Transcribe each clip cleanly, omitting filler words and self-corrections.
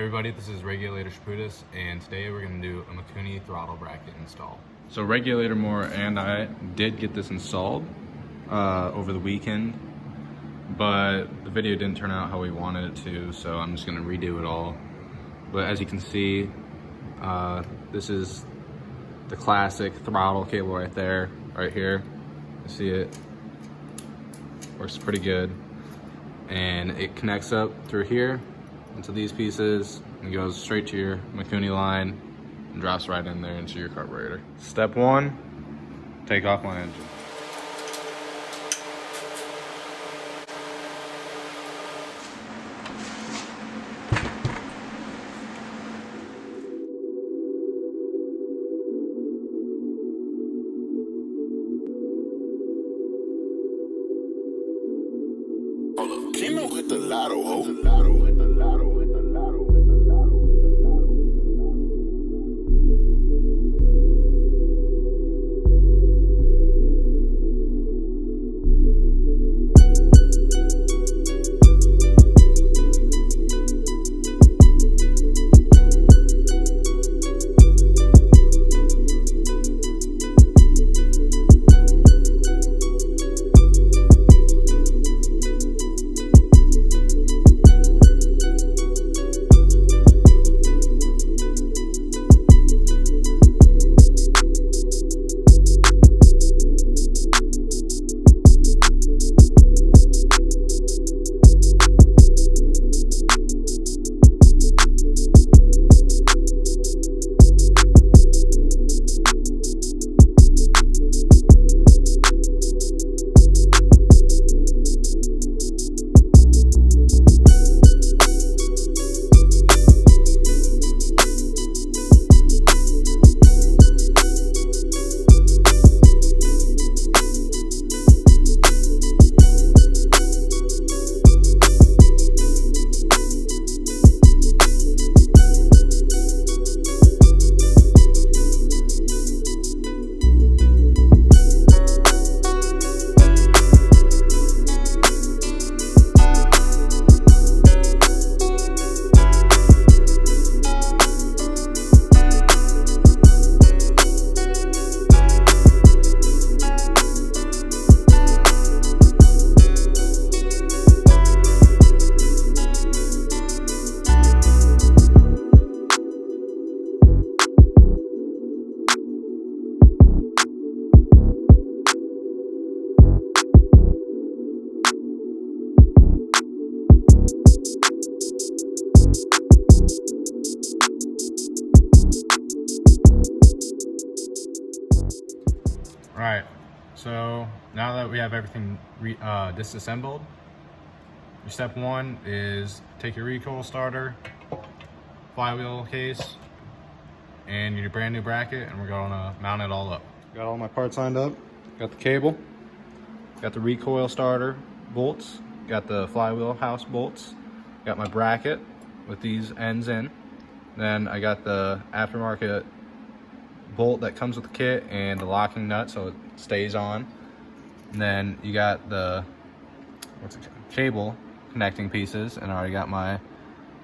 everybody, this is Regulator Shaputis, and today we're going to do a Mikuni throttle bracket install. So Regulator Moore and I did get this installed over the weekend, but the video didn't turn out how we wanted it to, so I'm just going to redo it all. But as you can see, this is the classic throttle cable right there, right here. You see it? Works pretty good. And it connects up through here into these pieces and goes straight to your Mikuni line and drops right in there into your carburetor. Step one, take off my engine. Keno hit the lotto, ho. Alright, so now that we have everything disassembled, your step one is take your recoil starter, flywheel case, and your brand new bracket, and we're going to mount it all up. Got all my parts lined up. Got the cable, got the recoil starter bolts, got the flywheel house bolts, got my bracket with these ends in. Then I got the aftermarket bolt that comes with the kit and the locking nut so it stays on. And then you got the cable connecting pieces, and I already got my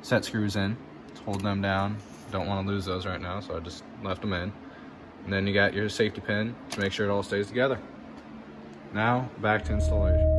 set screws in to hold them down. Don't want to lose those right now, so I just left them in. And then you got your safety pin to make sure it all stays together. Now back to installation.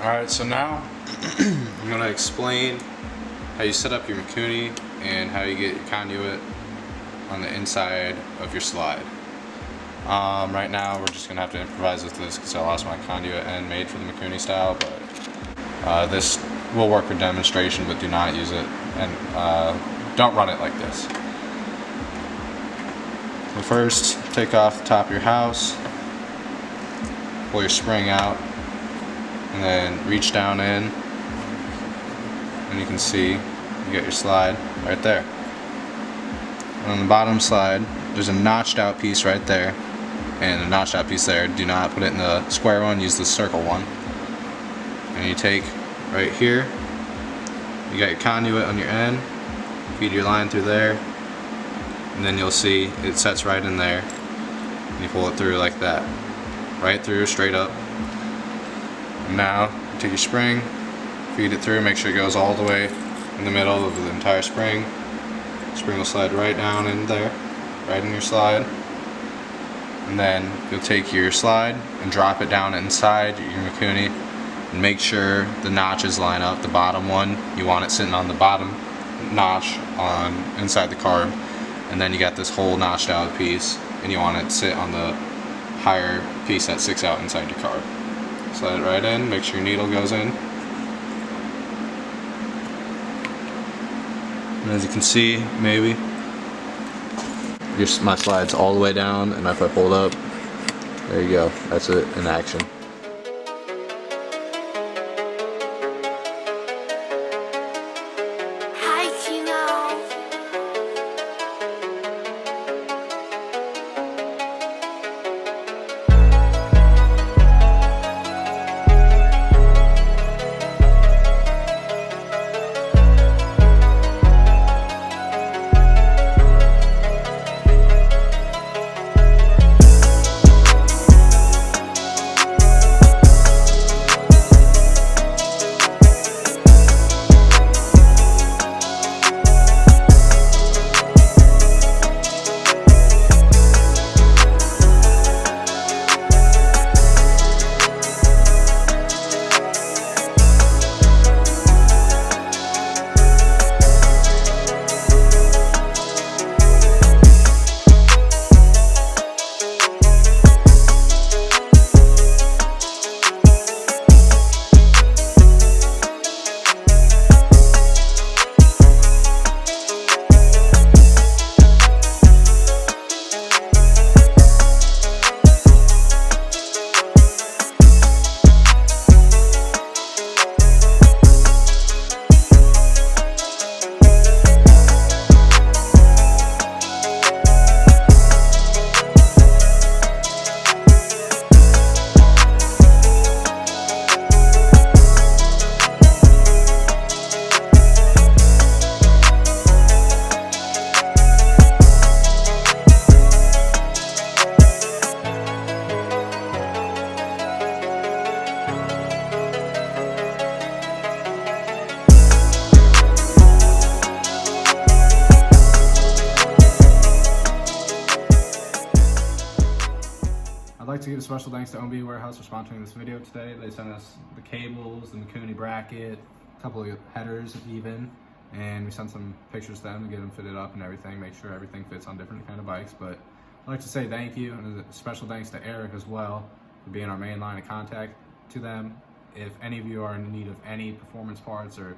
Alright, so now I'm going to explain how you set up your Mikuni and how you get your conduit on the inside of your slide. Right now we're just going to have to improvise with this because I lost my conduit end made for the Mikuni style, but this will work for demonstration, but do not use it and don't run it like this. So first, take off the top of your house, pull your spring out, and then reach down in, and you can see you get your slide right there. And on the bottom slide, there's a notched out piece right there, and a notched out piece there. Do not put it in the square one, use the circle one. And you take right here, you got your conduit on your end, feed your line through there, and then you'll see it sets right in there, and you pull it through like that, right through, straight up. And now you take your spring, feed it through, make sure it goes all the way in the middle of the entire spring. Spring will slide right down in there, right in your slide. And then you'll take your slide and drop it down inside your Mikuni, and make sure the notches line up. The bottom one, you want it sitting on the bottom notch on inside the carb, and then you got this whole notched out piece, and you want it to sit on the higher piece that sticks out inside your carb. Slide it right in, make sure your needle goes in. And as you can see, maybe, my slide's all the way down, and if I pull it up, there you go, that's it in action. I'd like to give a special thanks to ombwarehouse for sponsoring this video today. They sent us the cables, the Mikuni bracket, a couple of headers even, and we sent some pictures to them to get them fitted up and everything, make sure everything fits on different kind of bikes. But I'd like to say thank you, and a special thanks to Eric as well for being our main line of contact to them. If any of you are in need of any performance parts or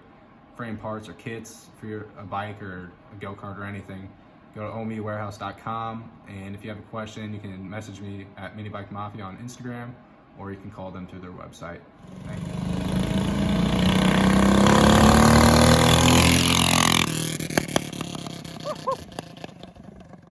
frame parts or kits for a bike or a go-kart or anything, go to ombwarehouse.com, and if you have a question, you can message me at Minibike Mafia on Instagram, or you can call them through their website. Thank you.